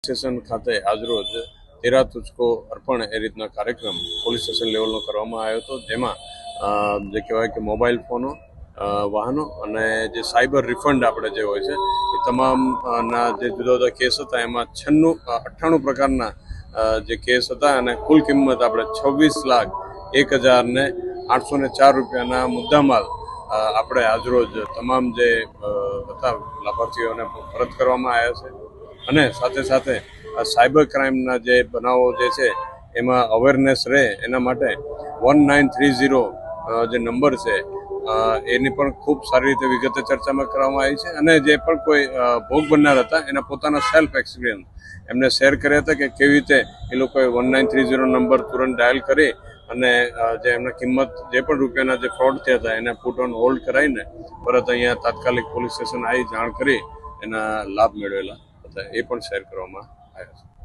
Station ખાતે આજરોજ તેરા તુજકો અર્પણ એ રીતના કાર્યક્રમ પોલીસ સ્ટેશન લેવલનો કરવામાં આવ્યો હતો, જેમાં જે કહેવાય કે મોબાઈલ ફોનો, વાહનો અને જે સાયબર રિફંડ આપણે જે હોય છે એ તમામના જે જુદા જુદા કેસ હતા એમાં 98 પ્રકારના જે કેસ હતા અને કુલ કિંમત આપણે 26,01,804 રૂપિયાના મુદ્દામાલ આપણે આજરોજ તમામ જે હતા લાભાર્થીઓને પરત કરવામાં આવ્યા છે. અને સાથે સાથે સાયબર ક્રાઇમના જે બનાવો જે છે એમાં અવેરનેસ રહે એના માટે 1930 જે નંબર છે એની પણ ખૂબ સારી રીતે વિગતે ચર્ચામાં કરવામાં આવી છે. અને જે પણ કોઈ ભોગ બનનાર હતા એના પોતાના સેલ્ફ એક્સપિરિયન્સ એમને શેર કર્યા હતા કે કેવી રીતે એ લોકોએ 1930 નંબર તુરંત ડાયલ કરી અને જે એમના કિંમત જે પણ રૂપિયાના જે ફ્રોડ થયા હતા એને પુટ ઓન હોલ્ડ કરાવીને પરત અહીંયા તાત્કાલિક પોલીસ સ્ટેશન આવી જાણ કરી એના લાભ મેળવેલા હતા, એ પણ શેર કરવામાં આવ્યા છે.